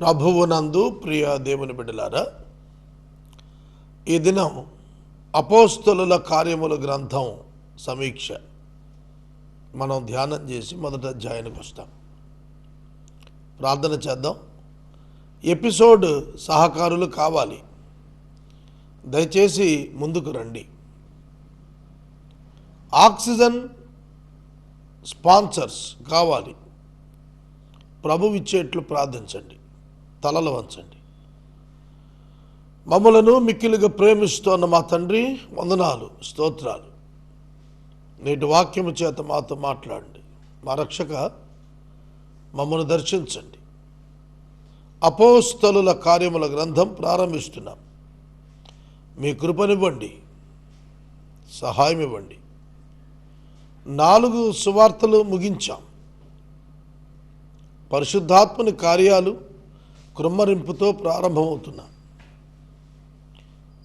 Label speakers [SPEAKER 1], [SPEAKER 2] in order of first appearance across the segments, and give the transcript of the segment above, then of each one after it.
[SPEAKER 1] ప్రభువునందు ప్రియ దేవుని బిడ్డలారా, ఈ దినం అపోస్తలుల కార్యముల గ్రంథం సమీక్ష మనం ధ్యానం చేసి మొదటి అధ్యాయానికి వస్తాం. ప్రార్థన చేద్దాం. ఎపిసోడ్ సహకారులు కావాలి, దయచేసి ముందుకు రండి. ఆక్సిజన్ స్పాన్సర్స్ కావాలి, ప్రభు ఇచ్చేట్లు ప్రార్థించండి. తలలు వంచండి. మమ్మలను మిక్కిలిగా ప్రేమిస్తున్న మా తండ్రి, వందనాలు, స్తోత్రాలు. నేటి వాక్యము చేత మాతో మాట్లాడండి. మా రక్షక, మమ్మను దర్శించండి. అపోస్తలుల కార్యముల గ్రంథం ప్రారంభిస్తున్నాం. మీ కృపనివ్వండి, సహాయం ఇవ్వండి. 4 సువార్తలు ముగించాం. పరిశుద్ధాత్మని కార్యాలు కృమ్మరింపుతో ప్రారంభమవుతున్నాం.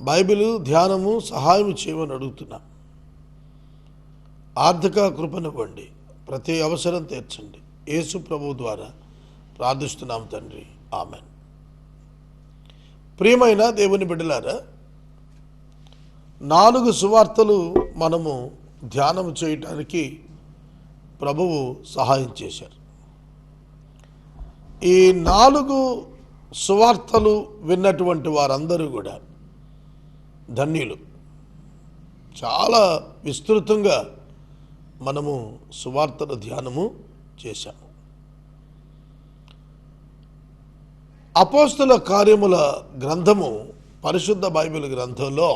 [SPEAKER 1] బైబిలు ధ్యానము సహాయం చేయమని అడుగుతున్నాం. ఆర్థిక కృపనివ్వండి, ప్రతి అవసరం తీర్చండి. యేసు ప్రభువు ద్వారా ప్రార్థిస్తున్నాం తండ్రి, ఆమెన్. ప్రియమైన దేవుని బిడ్డలారా, 4 సువార్తలు మనము ధ్యానం చేయటానికి ప్రభువు సహాయం చేశారు. ఈ 4 సువార్తలు విన్నటువంటి వారందరూ కూడా ధన్యులు. చాలా విస్తృతంగా మనము సువార్తల ధ్యానము చేశాము. అపోస్తల కార్యముల గ్రంథము పరిశుద్ధ బైబిల్ గ్రంథంలో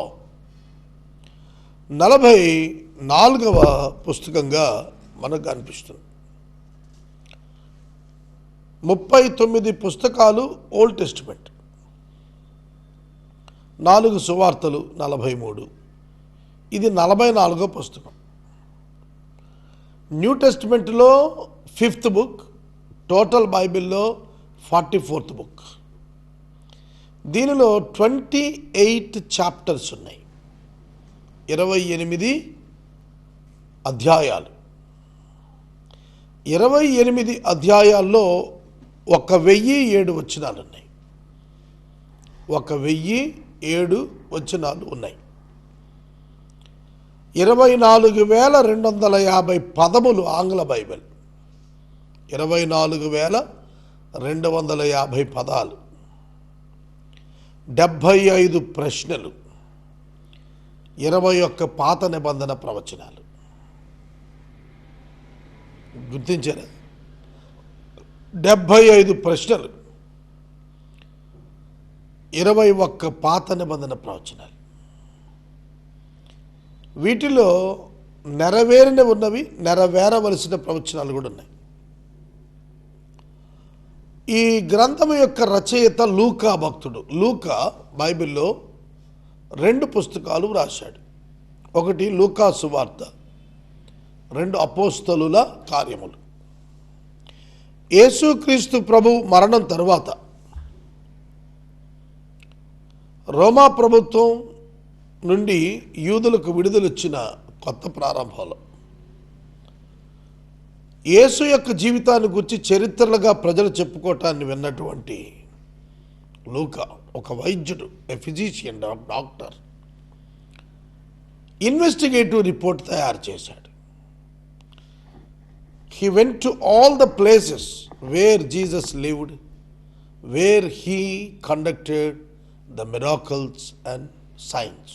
[SPEAKER 1] 44వ పుస్తకంగా మనకు కనిపిస్తుంది. 39 పుస్తకాలు ఓల్డ్ టెస్టిమెంట్, 4 సువార్తలు 43. ఇది 44వ పుస్తకం. న్యూ టెస్టిమెంట్లో 5th బుక్, టోటల్ బైబిల్లో 44th బుక్. దీనిలో 28 చాప్టర్స్ ఉన్నాయి, 28 అధ్యాయాలు. 28 అధ్యాయాల్లో 1007 వచనాలు ఉన్నాయి. 1007 వచనాలు ఉన్నాయి. 24,250 పదములు ఆంగ్ల బైబిల్, 24,250 పదాలు, 75 ప్రశ్నలు, 21 పాత నిబంధన ప్రవచనాలు. గుర్తించారా? 75 ప్రశ్నలు, 21 పాత నిబంధన ప్రవచనాలు. వీటిలో నెరవేరిన ఉన్నవి, నెరవేరవలసిన ప్రవచనాలు కూడా ఉన్నాయి. ఈ గ్రంథం యొక్క రచయిత లూకా భక్తుడు. లూకా బైబిల్లో 2 పుస్తకాలు రాశాడు. ఒకటి లూకా సువార్త, 2 అపోస్తలుల కార్యములు. యేసుక్రీస్తు ప్రభు మరణం తరువాత రోమా ప్రభుత్వం నుండి యూదులకు విడుదలొచ్చిన కొత్త ప్రారంభంలో యేసు యొక్క జీవితాన్ని గురించి చరిత్రలుగా ప్రజలు చెప్పుకోవటాన్ని విన్నటువంటి లూకా ఒక వైద్యుడు, ఏ ఫిజిషియన్, డాక్టర్, ఇన్వెస్టిగేటివ్ రిపోర్ట్ తయారు చేశాడు. He went to all the places where Jesus lived, where he conducted the miracles and signs.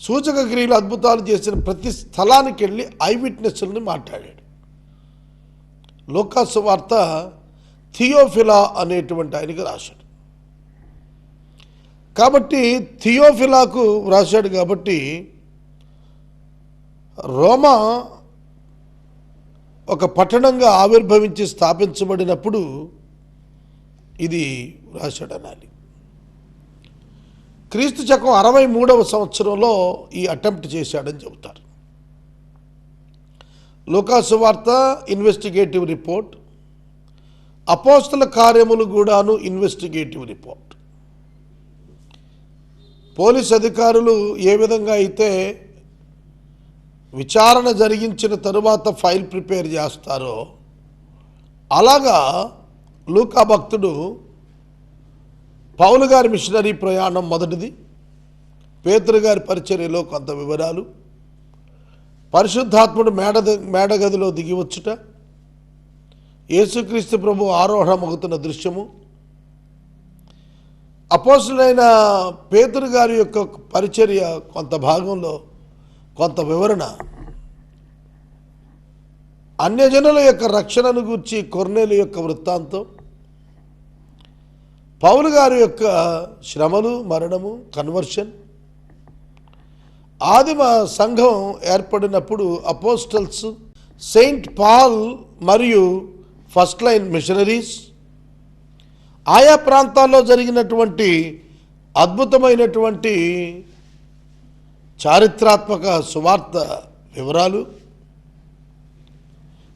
[SPEAKER 1] సూచక క్రియలు, అద్భుతాలు చేసిన ప్రతి స్థలానికి వెళ్ళి ఐ విట్నెస్ని మాట్లాడాడు. లూకా సువార్త థియోఫిలా అనేటువంటి ఆయనకి రాశాడు. కాబట్టి థియోఫిలాకు రాశాడు కాబట్టి రోమా ఒక పట్టణంగా ఆవిర్భవించి స్థాపించబడినప్పుడు ఇది రాశాడనాలి. క్రీస్తు శకం 63వ సంవత్సరంలో ఈ అటెంప్ట్ చేశాడని చెబుతారు. లూకా సువార్త ఇన్వెస్టిగేటివ్ రిపోర్ట్, అపోస్తల కార్యములు కూడాను ఇన్వెస్టిగేటివ్ రిపోర్ట్. పోలీస్ అధికారులు ఏ విధంగా అయితే విచారణ జరిగించిన తరువాత ఫైల్ ప్రిపేర్ చేస్తారో అలాగా లూకా భక్తుడు పౌలు గారి మిషనరీ ప్రయాణం మొదటిది, పేతురు గారి పరిచర్యలో కొంత వివరాలు, పరిశుద్ధాత్ముడు మేడగదిలో దిగి వచ్చుట, యేసుక్రీస్తు ప్రభు ఆరోహణమవుతున్న దృశ్యము, అపోస్తులైన పేతురు గారి యొక్క పరిచర్య కొంత భాగంలో కొంత వివరణ, అన్యజనుల యొక్క రక్షణను గూర్చి కొర్నేలు యొక్క వృత్తాంతం, పౌలు గారి యొక్క శ్రమలు, మరణము, కన్వర్షన్, ఆదిమ సంఘం ఏర్పడినప్పుడు అపోస్టల్స్, సెయింట్ పాల్ మరియు ఫస్ట్ లైన్ మిషనరీస్, ఆయా ప్రాంతాల్లో జరిగినటువంటి అద్భుతమైనటువంటి చారిత్రాత్మక సువార్త వివరాలు,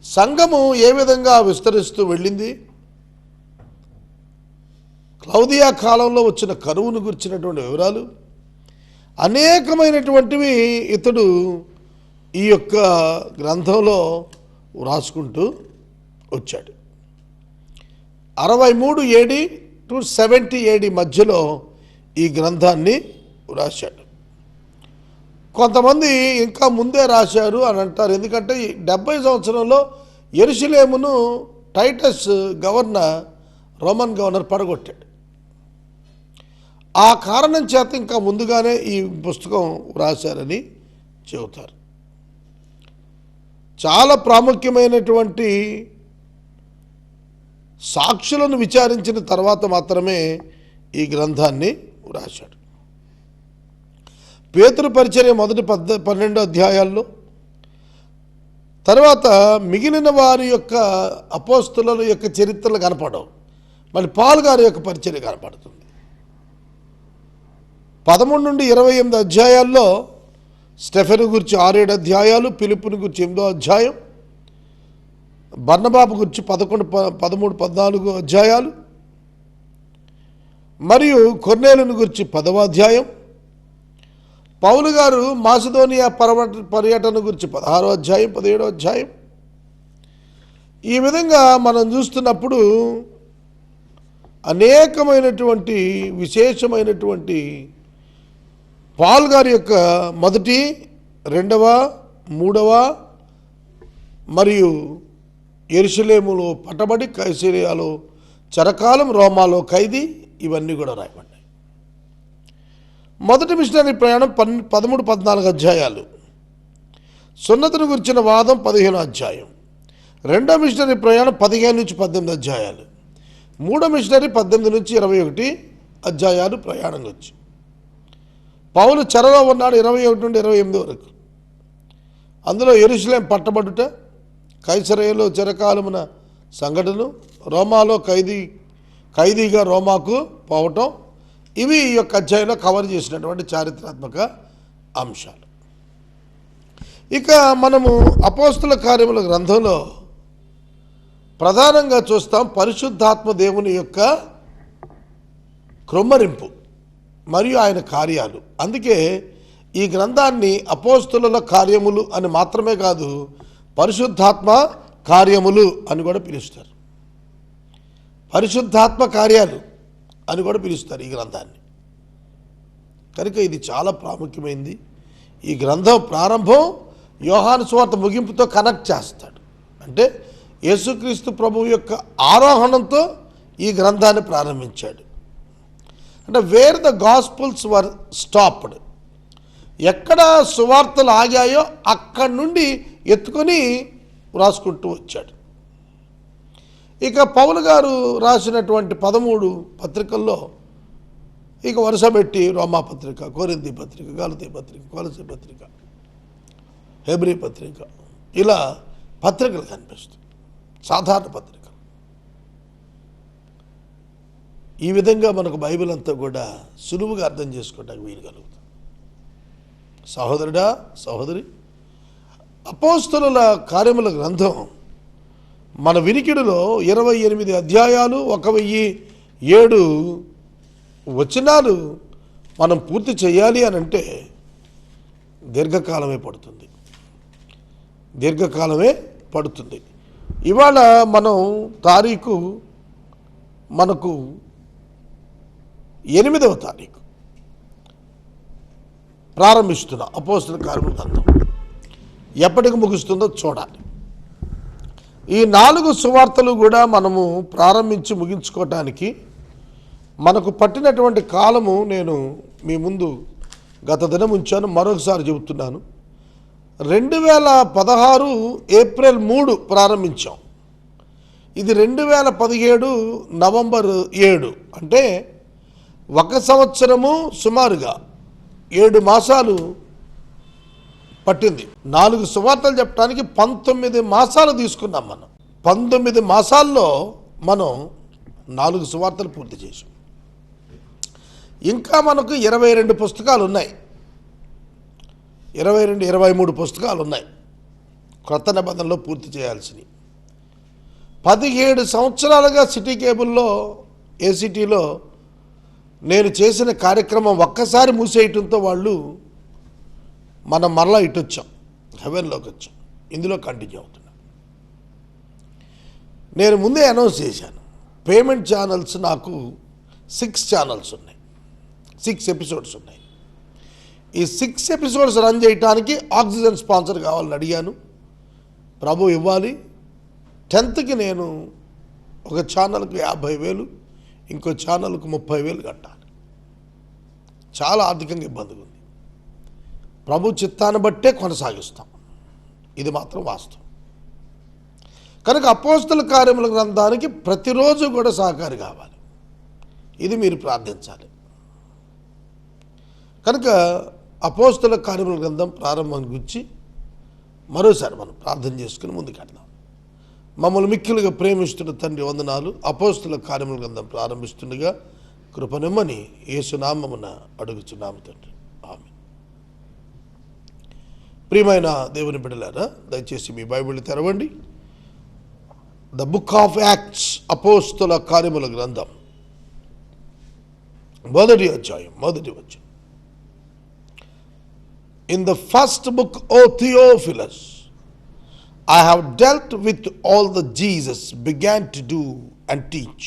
[SPEAKER 1] సంఘము ఏ విధంగా విస్తరిస్తూ వెళ్ళింది, క్లౌదియా కాలంలో వచ్చిన కరువును గురించినటువంటి వివరాలు, అనేకమైనటువంటివి ఇతడు ఈ యొక్క గ్రంథంలో వ్రాసుకుంటూ వచ్చాడు. 63 AD to 70 AD మధ్యలో ఈ గ్రంథాన్ని రాశాడు. కొంతమంది ఇంకా ముందే రాశారు అని అంటారు, ఎందుకంటే 70 సంవత్సరంలో యెరూషలేమును టైటస్ రోమన్ గవర్నర్ పడగొట్టాడు. ఆ కారణం చేత ఇంకా ముందుగానే ఈ పుస్తకం రాశారని చెబుతారు. చాలా ప్రాముఖ్యమైనటువంటి సాక్షులను విచారించిన తర్వాత మాత్రమే ఈ గ్రంథాన్ని రాశాడు. పేతురు పరిచర్య మొదటి 12 అధ్యాయాల్లో, తర్వాత మిగిలిన వారి యొక్క అపోస్తుల యొక్క చరిత్రలు కనపడవు, మళ్ళీ పాల్ గారి యొక్క పరిచర్య కనపడుతుంది. 13 నుండి 28 అధ్యాయాల్లో స్టెఫెను గురించి 6-7 అధ్యాయాలు, ఫిలిప్పుని గురించి 8వ అధ్యాయం, బర్నబాబు గురించి 11, 13, 14 అధ్యాయాలు, మరియు కొర్నేలుని గురించి 10వ అధ్యాయం, పౌలు గారు మాసిదోనియా పర్యటన గురించి 16వ అధ్యాయం, 17వ అధ్యాయం. ఈ విధంగా మనం చూస్తున్నప్పుడు అనేకమైనటువంటి విశేషమైనటువంటి పాల్ గారి యొక్క మొదటి, 2వ, 3వ మరియు యెరూషలేములో పట్టబడి కైసరియలో చెరకాలం, రోమాలో ఖైదీ, ఇవన్నీ కూడా రాయబడ్డాయి. మొదటి మిషనరీ ప్రయాణం 13, 14 అధ్యాయాలు, సున్నతిని గురించిన వాదం 15వ అధ్యాయం, రెండో మిషనరీ ప్రయాణం 15 నుంచి 18 అధ్యాయాలు, మూడో మిషనరీ 18 నుంచి 21 అధ్యాయాలు ప్రయాణం గురించి. పౌలు చెరలో ఉన్నాడు 21 నుండి 28 వరకు. అందులో యెరూషలేం పట్టబడుట, కైసరయలో చెరకాలమున సంఘటనలు, రోమాలో ఖైదీగా రోమాకు పోవటం, ఇవి ఈ యొక్క అధ్యాయంలో కవర్ చేసినటువంటి చారిత్రాత్మక అంశాలు. ఇక మనము అపోస్తుల కార్యముల గ్రంథంలో ప్రధానంగా చూస్తాం పరిశుద్ధాత్మ దేవుని యొక్క క్రొమ్మరింపు మరియు ఆయన కార్యాలు. అందుకే ఈ గ్రంథాన్ని అపోస్తుల కార్యములు అని మాత్రమే కాదు, పరిశుద్ధాత్మ కార్యములు అని కూడా పిలుస్తారు. పరిశుద్ధాత్మ కార్యాలు అని కూడా పిలుస్తారు ఈ గ్రంథాన్ని. కనుక ఇది చాలా ప్రాముఖ్యమైనది. ఈ గ్రంథం ప్రారంభం యోహాను సువార్త ముగింపుతో కనెక్ట్ చేస్తాడు. అంటే యేసుక్రీస్తు ప్రభువు యొక్క ఆరోహణంతో ఈ గ్రంథాన్ని ప్రారంభించాడు. అంటే wear the gospels were stopped, ఎక్కడ సువార్తలు ఆగాయో అక్కడి నుండి ఎత్తుకొని రాసుకుంటూ వచ్చాడు. ఇక పౌలు గారు రాసినటువంటి 13 పత్రికల్లో ఇక వరుస పెట్టి రోమా పత్రిక, కొరింథీ పత్రిక, గలతీ పత్రిక, కొలసీ పత్రిక, హెబ్రీ పత్రిక, ఇలా పత్రికలు కనిపిస్తాయి, సాధారణ పత్రికలు. ఈ విధంగా మనకు బైబిల్ అంతా కూడా సులువుగా అర్థం చేసుకోవడానికి వీలు కలుగుతుంది. సహోదరుడా, సహోదరి, అపోస్తలుల కార్యముల గ్రంథం మన వినికిడిలో 28 అధ్యాయాలు, 1007 వచనాలు మనం పూర్తి చేయాలి అని అంటే దీర్ఘకాలమే పడుతుంది. ఇవాళ మనం తారీఖు మనకు 8వ తారీఖు ప్రారంభిస్తున్న అపోస్తల కార్యముల గ్రంథం ఎప్పటికి ముగుస్తుందో చూడాలి. ఈ 4 సువార్తలు కూడా మనము ప్రారంభించి ముగించుకోవటానికి మనకు పట్టినటువంటి కాలము నేను మీ ముందు గత దినం ఉంచాను, మరొకసారి చెబుతున్నాను. 2016 ఏప్రిల్ 3 ప్రారంభించాం. ఇది 2017 నవంబర్ 7, అంటే 1 సంవత్సరము సుమారుగా 7 మాసాలు పట్టింది. 4 సువార్తలు చెప్పడానికి 19 మాసాలు తీసుకున్నాం. మనం 19 మాసాల్లో మనం 4 సువార్తలు పూర్తి చేసాం. ఇంకా మనకు 22 పుస్తకాలు ఉన్నాయి, 23 పుస్తకాలు ఉన్నాయి క్రొత్త నిబంధనలో పూర్తి చేయాల్సినవి. 17 సంవత్సరాలుగా సిటీ కేబుల్లో, ఏసీటీలో నేను చేసిన కార్యక్రమం ఒక్కసారి మూసేయటంతో వాళ్ళు మనం మరలా ఇటు వచ్చాం, హెవెన్లోకి వచ్చాం. ఇందులో కంటిన్యూ అవుతున్నాం. నేను ముందే అనౌన్స్ చేశాను, పేమెంట్ ఛానల్స్ నాకు 6 ఛానల్స్ ఉన్నాయి, 6 ఎపిసోడ్స్ ఉన్నాయి. ఈ 6 ఎపిసోడ్స్ రన్ చేయడానికి ఆక్సిజన్ స్పాన్సర్ కావాలని అడిగాను. ప్రభు ఇవ్వాలి. 10th నేను ఒక ఛానల్కి 50,000, ఇంకో ఛానల్కు 30,000 కట్టాలి. చాలా ఆర్థికంగా ఇబ్బందిగా ఉంది. ప్రభు చిత్తాన్ని బట్టే కొనసాగిస్తాం, ఇది మాత్రం వాస్తవం. కనుక అపోస్తల కార్యముల గ్రంథానికి ప్రతిరోజు కూడా సహకారి కావాలి, ఇది మీరు ప్రార్థించాలి. కనుక అపోస్తల కార్యముల గ్రంథం ప్రారంభం గురించి మరోసారి మనం ప్రార్థన చేసుకుని ముందుకెళ్దాం. మమ్మల్ని మిక్కిలుగా ప్రేమిస్తున్న తండ్రి వందనాలు. అపోస్తల కార్యముల గ్రంథం ప్రారంభిస్తుండగా కృపనిమ్మని యేసునామమున అడుగుచున్నాము తండ్రి, ఆమేన్. ప్రియమైన దేవుని బిడ్డలారా, దయచేసి మీ బైబిల్ తెరవండి. ద బుక్ ఆఫ్ యాక్ట్స్, అపోస్తల కార్యముల గ్రంథం, 1వ అధ్యాయం, 1వ వచనం. In the first book, O Theophilus, I have dealt with all that Jesus began to do and teach.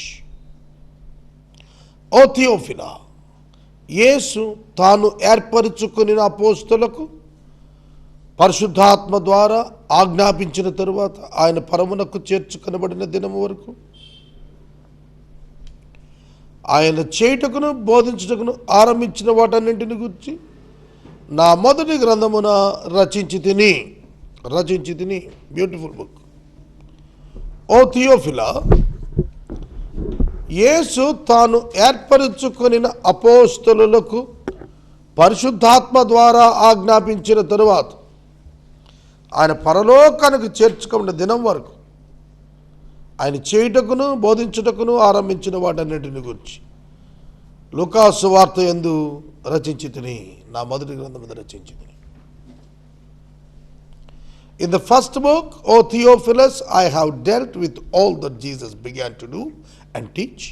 [SPEAKER 1] O Theophila, యేసు తాను ఏర్పరచుకుని అపోస్తలకు పరిశుద్ధాత్మ ద్వారా ఆజ్ఞాపించిన తరువాత ఆయన పరమునకు చేర్చుకొనబడిన దినము వరకు ఆయన చేయుటకును బోధించుటకును ఆరంభించిన వాటన్నింటిని గురించి నా మొదటి గ్రంథమున రచించి తిని. Beautiful book. ఓ థియోఫిలా, యేసు తాను ఏర్పరచుకొనిన అపోస్తలులకు పరిశుద్ధాత్మ ద్వారా ఆజ్ఞాపించిన తరువాత ఆయన పరలోకానికి చేర్చుకున్న దినం వరకు ఆయన చేయుటకును బోధించుటకును ఆరంభించిన వాటన్నిటిని గురించి లూకా సువార్త యందు రచించి తిని, నా మొదటి గ్రంథం మీద రచించి తిని. In the first book, O Theophilus, I have dealt with all that Jesus began to do and teach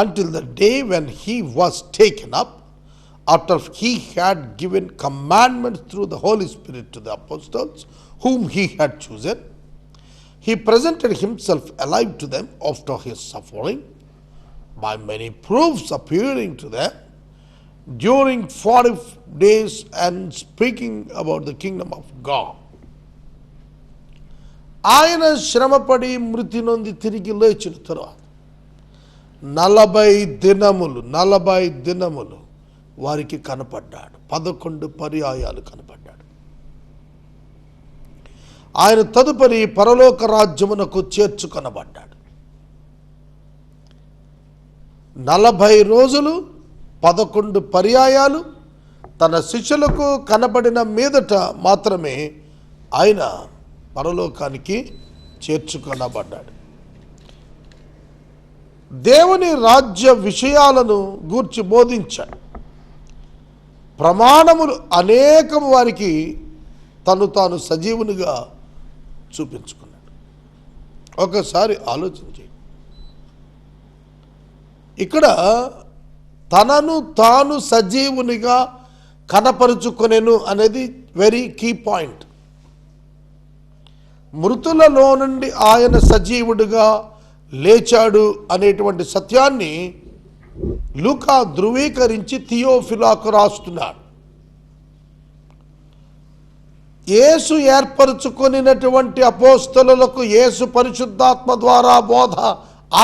[SPEAKER 1] until the day when he was taken up, after he had given commandments through the Holy Spirit to the apostles whom he had chosen. He presented himself alive to them after his suffering by many proofs appearing to them during 40 days and speaking about the kingdom of God. ఆయన శ్రమపడి మృతి నొంది తిరిగి లేచిన తరువాత 40 దినములు వారికి కనపడ్డాడు. 11 పర్యాయాలు కనపడ్డాడు. ఆయన తదుపరి పరలోక రాజ్యమునకు చేర్చుకొనబడ్డాడు. 40 రోజులు 11 పర్యాయాలు తన శిష్యులకు కనబడిన మీదట మాత్రమే ఆయన పరలోకానికి చేర్చుకొనబడ్డాడు. దేవుని రాజ్య విషయాలను గూర్చి బోధించాడు. ప్రమాణములు అనేకం వారికి తాను సజీవునిగా చూపించుకున్నాడు. ఒకసారి ఆలోచించి, ఇక్కడ తనను తాను సజీవునిగా కనపరుచుకొనెను అనేది వెరీ కీ పాయింట్. మృతులలో నుండి ఆయన సజీవుడిగా లేచాడు అనేటువంటి సత్యాన్ని లూకా ధృవీకరించి థియోఫిలాకు రాస్తున్నాడు. యేసు ఏర్పరచుకొనినటువంటి అపోస్తలులకు యేసు పరిశుద్ధాత్మ ద్వారా బోధ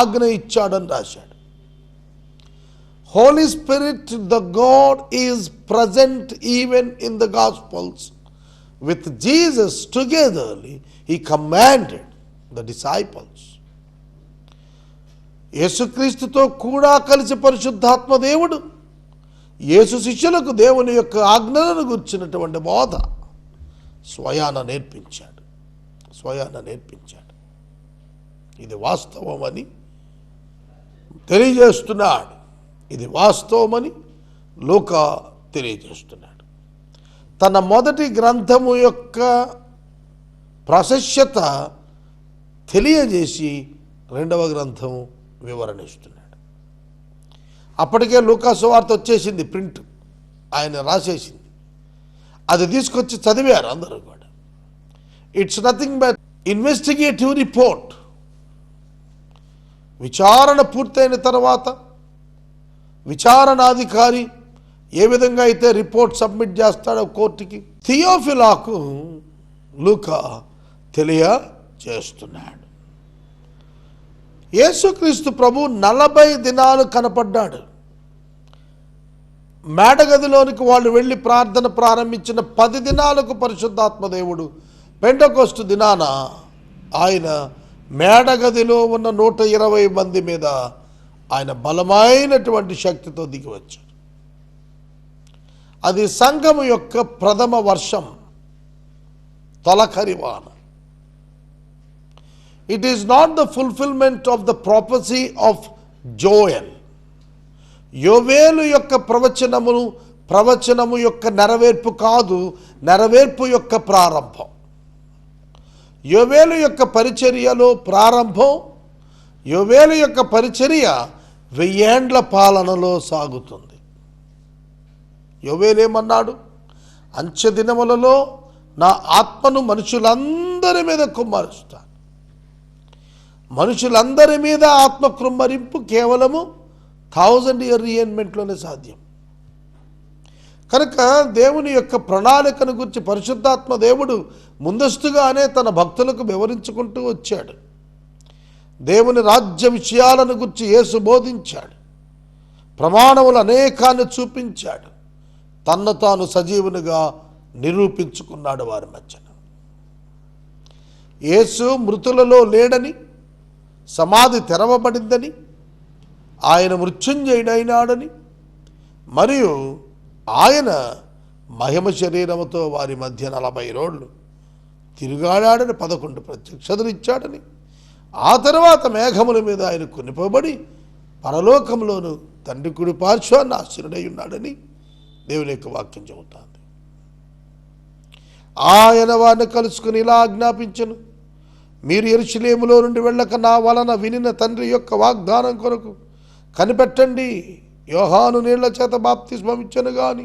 [SPEAKER 1] ఆజ్ఞ ఇచ్చాడని రాశాడు. Holy Spirit, the God, is present even in the Gospels. With Jesus togetherly, he commanded the disciples. యేసుక్రీస్తుతో కూడా కలిసి పరిశుద్ధాత్మ దేవుడు యేసు శిష్యులకు దేవుని యొక్క ఆజ్ఞలను గుర్చినటువంటి బోధ స్వయాన నేర్పించాడు. ఇది వాస్తవమని తెలియజేస్తున్నాడు. ఇది వాస్తవమని లూకా తెలియజేస్తున్నాడు. తన మొదటి గ్రంథము యొక్క ప్రాశస్త్యత తెలియజేసి రెండవ గ్రంథం వివరణ ఇస్తున్నాడు. అప్పటికే లూకా సువార్త వచ్చేసింది, ప్రింట్ ఆయన రాసేసింది. అది తీసుకొచ్చి చదివారు అందరూ కూడా. It's nothing but investigative report. విచారణ పూర్తయిన తర్వాత విచారణాధికారి ఏ విధంగా అయితే రిపోర్ట్ సబ్మిట్ చేస్తాడో కోర్టుకి, థియోఫిలాకు లూకా తెలియజేస్తున్నాడు. యేసుక్రీస్తు ప్రభు 40 దినాలు కనపడ్డాడు. మేడగదిలోనికి వాళ్ళు వెళ్ళి ప్రార్థన ప్రారంభించిన 10 దినాలకు పరిశుద్ధాత్మ దేవుడు పెంటెకోస్తు దినాన ఆయన మేడగదిలో ఉన్న 120 మంది మీద ఆయన బలమైనటువంటి శక్తితో దిగి వచ్చారు. అది సంఘము యొక్క ప్రథమ వర్షం, తొలకరివాన. It is not the fulfilment of the prophecy of Joel. యోవేలు యొక్క ప్రవచనము యొక్క నెరవేర్పు కాదు, నెరవేర్పు యొక్క ప్రారంభం. యోవేలు యొక్క పరిచర్యలో ప్రారంభం, యోవేలు యొక్క పరిచర్య 1000 ఏండ్ల పాలనలో సాగుతుంది. యోవేలేమన్నాడు? అంచె దినములలో నా ఆత్మను మనుషులందరి మీద కుమ్మరిస్తాను. మనుషులందరి మీద ఆత్మ కుమ్మరింపు కేవలము 1000 year రీఎన్మెంట్లోనే సాధ్యం. కనుక దేవుని యొక్క ప్రణాళికను గురించి పరిశుద్ధాత్మ దేవుడు ముందస్తుగానే తన భక్తులకు వివరించుకుంటూ వచ్చాడు. దేవుని రాజ్య విషయాలను గురించి యేసు బోధించాడు. ప్రమాణములు అనేకాన్ని చూపించాడు. తన్ను తాను సజీవునిగా నిరూపించుకున్నాడు వారి మధ్యన. యేసు మృతులలో లేడని, సమాధి తెరవబడిందని, ఆయన మృత్యుంజయుడైనాడని, మరియు ఆయన మహిమ శరీరముతో వారి మధ్య 40 రోజులు తిరుగాడాడని, 11 ప్రత్యక్షతలు ఇచ్చాడని, ఆ తర్వాత మేఘముల మీద ఆయన కొనిపోబడి పరలోకంలోను తండ్రి కుడి పార్శ్వాన్ని ఆశీనుడై ఉన్నాడని దేవుని యొక్క వాక్యం చెబుతోంది. ఆయన వారిని కలుసుకుని ఇలా ఆజ్ఞాపించను, మీరు యెరూషలేములో నుండి వెళ్ళక నా వలన వినిన తండ్రి యొక్క వాగ్దానం కొరకు కనిపెట్టండి. యోహాను నీళ్ల చేత బాప్తిస్మం ఇచ్చను గాని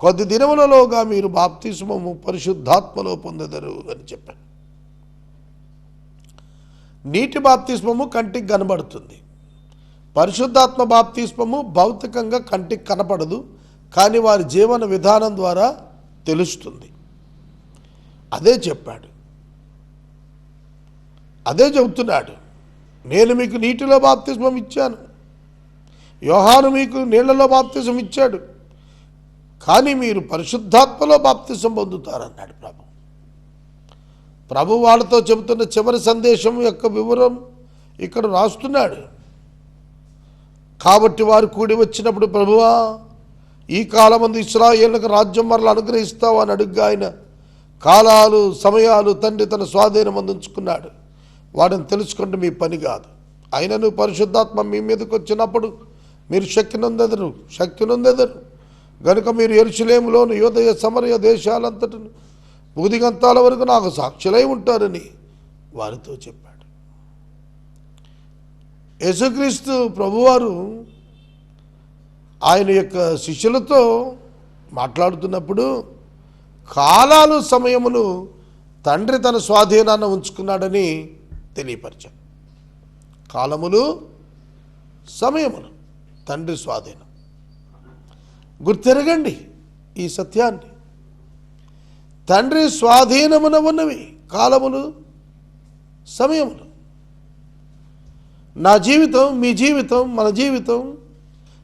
[SPEAKER 1] కొద్ది దినములలోగా మీరు బాప్తిస్మము పరిశుద్ధాత్మలో పొందెదరు అని చెప్పాను. నీటి బాప్తిస్మము కంటికి కనబడుతుంది. పరిశుద్ధాత్మ బాప్తిస్మము భౌతికంగా కంటికి కనపడదు, కానీ వారి జీవన విధానం ద్వారా తెలుస్తుంది. అదే చెప్పాడు, అదే చెబుతున్నాడు. నేను మీకు నీటిలో బాప్తిస్మం ఇచ్చాను, యోహాను మీకు నీళ్లలో బాప్తిస్మం ఇచ్చాడు, కానీ మీరు పరిశుద్ధాత్మలో బాప్తిస్మం పొందుతారన్నాడు ప్రభు వాళ్ళతో చెబుతున్న చివరి సందేశం యొక్క వివరం ఇక్కడ రాస్తున్నాడు. కాబట్టి వారు కూడి వచ్చినప్పుడు, ప్రభువా ఈ కాలమందు ఇశ్రాయేలుకు రాజ్యం మరలా అనుగ్రహిస్తావు అని అడుగ్గా ఆయన కాలాలు సమయాలు తండ్రి తన స్వాధీనం అందించుకున్నాడు. వాడిని తెలుసుకుంటే మీ పని కాదు. అయినను పరిశుద్ధాత్మ మీ మీదకి వచ్చినప్పుడు మీరు శక్తి నొందెదరు గనుక మీరు యెరూషలేములోను యూదయ సమరయ దేశాలంతటను భూదిగంతాల వరకు నాకు సాక్షులై ఉంటారని వారితో చెప్పాడు. యేసుక్రీస్తు ప్రభువారు ఆయన యొక్క శిష్యులతో మాట్లాడుతున్నప్పుడు కాలాలు సమయములు తండ్రి తన స్వాధీనాన్ని ఉంచుకున్నాడని తెలియపరిచాడు. కాలములు సమయములు తండ్రి స్వాధీనం. గుర్తెరగండి ఈ సత్యాన్ని. తండ్రి స్వాధీనమున ఉన్నవి కాలములు సమయములు. నా జీవితం, మీ జీవితం, మన జీవితం,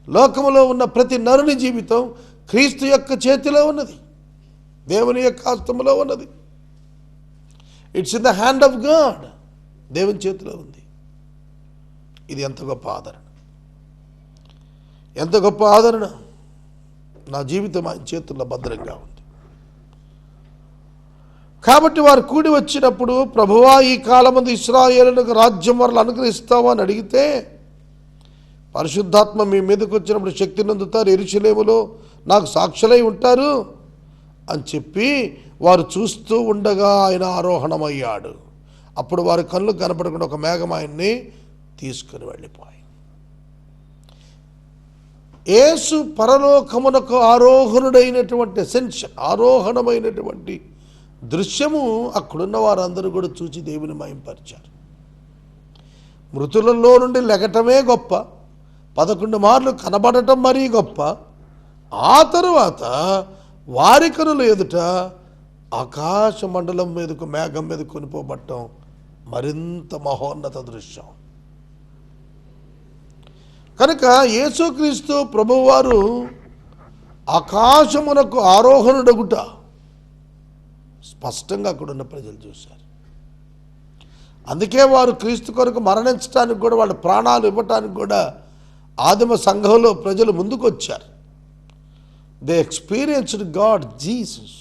[SPEAKER 1] లోకములో ఉన్న ప్రతి నరుని జీవితం క్రీస్తు యొక్క చేతిలో ఉన్నది, దేవుని యొక్క హస్తములో ఉన్నది. It's in the hand of God. దేవుని చేతిలో ఉంది. ఇది ఎంత గొప్ప ఆదరణ, ఎంత గొప్ప ఆదరణ. నా జీవితం ఆయన చేతుల్లో భద్రంగా ఉంది. కాబట్టి వారు కూడి వచ్చినప్పుడు, ప్రభువా ఈ కాలమందు ఇశ్రాయేలునకు రాజ్యం వరలు అనుగ్రహిస్తావా అని అడిగితే, పరిశుద్ధాత్మ మీ మీదకి వచ్చినప్పుడు శక్తి నందుతారు, యెరూషలేములో నాకు సాక్షులై ఉంటారు అని చెప్పి వారు చూస్తూ ఉండగా ఆయన ఆరోహణమయ్యాడు. అప్పుడు వారి కళ్ళు కనపడకుండా ఒక మేఘం ఆయన్ని తీసుకుని వెళ్ళిపోయి. యేసు పరలోకమునకు ఆరోహణుడైనటువంటి ఎసెన్షియల్ ఆరోహణమైనటువంటి దృశ్యము అక్కడున్న వారందరూ కూడా చూచి దేవుని మహింపరిచారు. మృతులలో నుండి లెగటమే గొప్ప, 11 మార్లు కనబడటం మరీ గొప్ప. ఆ తరువాత వారి కనుల ఎదుట ఆకాశ మండలం మీదకు, మేఘం మీద కొనిపోబట్టం మరింత మహోన్నత దృశ్యం. కనుక యేసుక్రీస్తు ప్రభువారు ఆకాశమునకు ఆరోహణుడగుట స్పష్టంగా అక్కడున్న ప్రజలు చూశారు. అందుకే వారు క్రీస్తు కొరకు మరణించడానికి కూడా, వాళ్ళ ప్రాణాలు ఇవ్వటానికి కూడా ఆదిమ సంఘంలో ప్రజలు ముందుకు వచ్చారు. They experienced God Jesus.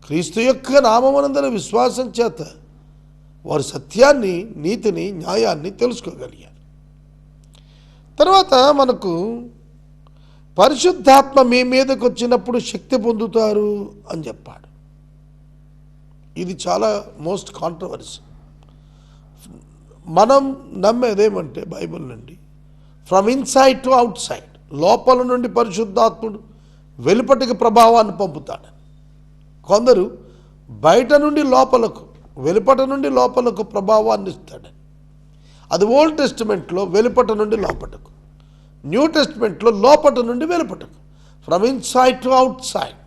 [SPEAKER 1] క్రీస్తు యొక్క నామమునందరి విశ్వాసం చేత వారు సత్యాన్ని, నీతిని, న్యాయాన్ని తెలుసుకోగలిగారు. తర్వాత మనకు పరిశుద్ధాత్మ మీ మీదకి వచ్చినప్పుడు శక్తి పొందుతారు అని చెప్పాడు. ఇది చాలా మోస్ట్ కాంట్రవర్సీ. మనం నమ్మేదేమంటే బైబిల్ నుండి from inside to out side, లోపల నుండి పరిశుద్ధాత్ముడు వెలుపటికి ప్రభావాన్ని పంపుతాడు. కొందరు బయట నుండి లోపలకు, వెలుపట నుండి లోపలకు ప్రభావాన్ని ఇస్తాడు. అది ఓల్డ్ టెస్టిమెంట్లో వెలుపట నుండి లోపటకు, న్యూ టెస్టిమెంట్లో లోపట నుండి వెలుపటకు. From inside to outside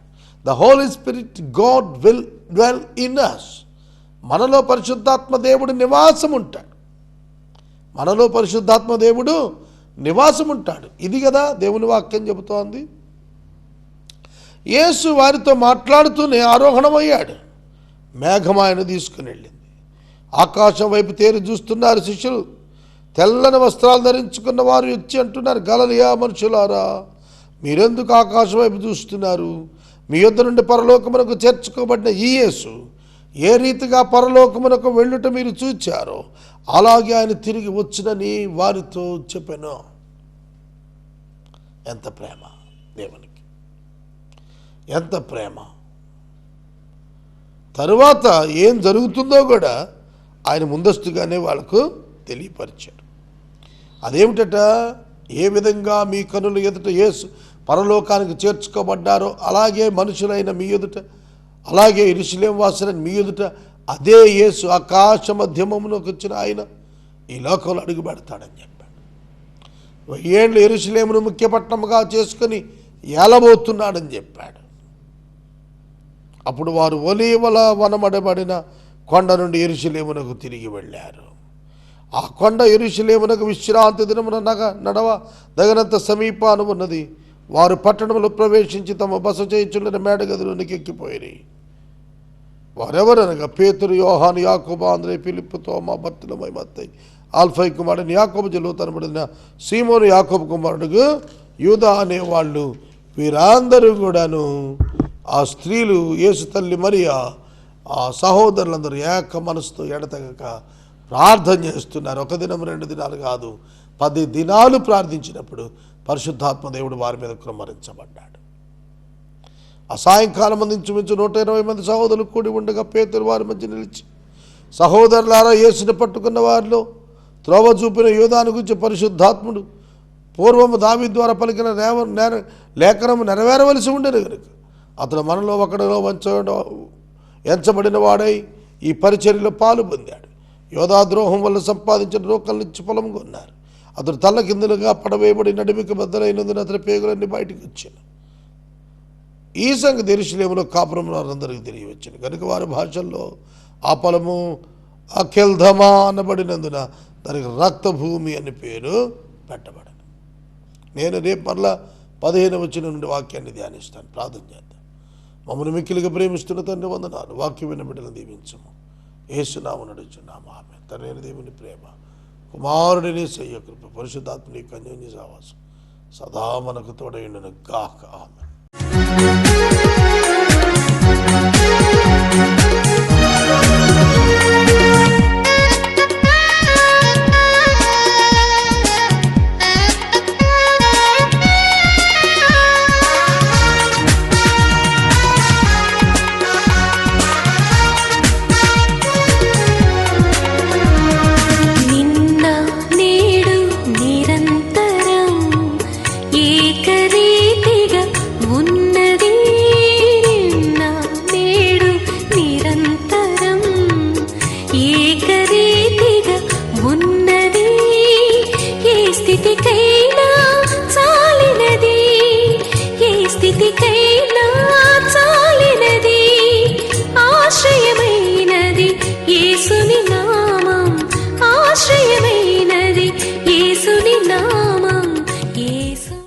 [SPEAKER 1] the holy spirit God will dwell in us. మనలో పరిశుద్ధాత్మ దేవుడు నివాసం ఉంటాడు. మనలో పరిశుద్ధాత్మ దేవుడు నివాసం ఉంటాడు. ఇది కదా దేవుని వాక్యం చెబుతోంది. యేసు వారితో మాట్లాడుతూనే ఆరోహణమయ్యాడు. మేఘం ఆయన తీసుకుని వెళ్ళింది. ఆకాశం వైపు తేరి చూస్తున్నారు శిష్యులు. తెల్లని వస్త్రాలు ధరించుకున్న వారు వచ్చి అంటున్నారు, గలిలయ మనుషులారా, మీరెందుకు ఆకాశం వైపు చూస్తున్నారు? మీ యొద్ద నుండి పరలోకమునకు చేర్చుకోబడిన ఈ యేసు ఏ రీతిగా పరలోకమునకు వెళ్ళుట మీరు చూచారో అలాగే ఆయన తిరిగి వచ్చినని వారితో చెప్పాను. ఎంత ప్రేమ దేవునికి, ఎంత ప్రేమ! తరువాత ఏం జరుగుతుందో కూడా ఆయన ముందస్తుగానే వాళ్ళకు తెలియపరిచాడు. అదేమిటట, ఏ విధంగా మీ కనుల ఎదుట యేసు పరలోకానికి చేర్చుకోబడ్డారో అలాగే మనుషులైన మీ ఎదుట, అలాగే యెరూషలేము వాసులైన మీ ఎదుట అదే యేసు ఆకాశ మధ్యమమునకు వచ్చిన ఆయన ఈ లోకంలో అడుగు పెడతాడని చెప్పాడు. 1000 ఏళ్ళు యెరూషలేమును ముఖ్య పట్టణముగా చేసుకొని ఏలబోతున్నాడని చెప్పాడు. అప్పుడు వారు ఒలీవల వనమడబడిన కొండ నుండి యెరూషలేమునకు తిరిగి వెళ్ళారు. ఆ కొండ యెరూషలేమునకు విశ్రాంతి దినమున నడవ దగనంత సమీపాన ఉన్నది. వారు పట్టణంలో ప్రవేశించి తమ బస చేయుచుండిన మేడగదిలోనికి ఎక్కిపోయి, వారెవరనగా పేతురు, యోహాను, యాకోబు, ఆంద్రే, ఫిలిప్పు, తోమా, బర్తొలొమై, మత్తయి, ఆల్ఫై కుమారుడు యాకోబు, జెలోతనబడిన సీమోను, యాకోబు కుమారుడు యూదా అనేవాళ్ళు. వీరందరూ కూడాను, ఆ స్త్రీలు, యేసు తల్లి మరియా, ఆ సహోదరులందరూ ఏక మనసుతో ఎడతెగక ప్రార్థన చేస్తున్నారు. 1 దినం 2 దినాలు కాదు, 10 దినాలు ప్రార్థించినప్పుడు పరిశుద్ధాత్మ దేవుడు వారి మీద కుమ్మరించబడ్డాడు. ఆ సాయంకాలం ఇంచుమించు 120 మంది సహోదరులు కూడి ఉండగా పేతురు వారి మధ్య నిలిచి, సహోదరులారా, యేసుని పట్టుకున్న వారిలో త్రోవ చూపిన యూదాను గురించి పరిశుద్ధాత్ముడు పూర్వము దావీదు ద్వారా పలికిన లేఖనము నెరవేరవలసి ఉండేది కనుక అతడు మనలో ఒకడిలో ఎంచబడిన వాడై ఈ పరిచర్యలో పాలు పొందాడు. యోధాద్రోహం వల్ల సంపాదించిన రోకల్నిచ్చి పొలం కొన్నారు. అతడు తల్ల కిందలుగా పడవేయబడి నడిమికి బద్దలైనందున అతని పేగులన్నీ బయటికి వచ్చాను. ఈ సంగతి యెరూషలేములో కాపురం వారందరికీ తెలియవచ్చును. కనుక వారి భాషల్లో ఆ పొలము అకెల్ధమా అనబడినందున దానికి రక్తభూమి అని పేరు పెట్టబడను. నేను రేపు మరలా 15వ వచనం నుండి వాక్యాన్ని ధ్యానిస్తాను. ప్రార్థన చేద్దాం. మమ్మల్ని మిక్కిలిగా ప్రేమిస్తున్న తండ్రి వందనాలు. వాక్యం విన్న బిడ్డలను దీవించము. యేసునామమున నడుచున్నాము. ఆమేన్. తండ్రి దేవుని ప్రేమ, కుమారుడిని యేసయ్య కృప, పరిశుద్ధాత్మని అన్యోన్య సహవాసం సదా మనకు తోడైండును గాక. ఆమేన్.
[SPEAKER 2] ఏక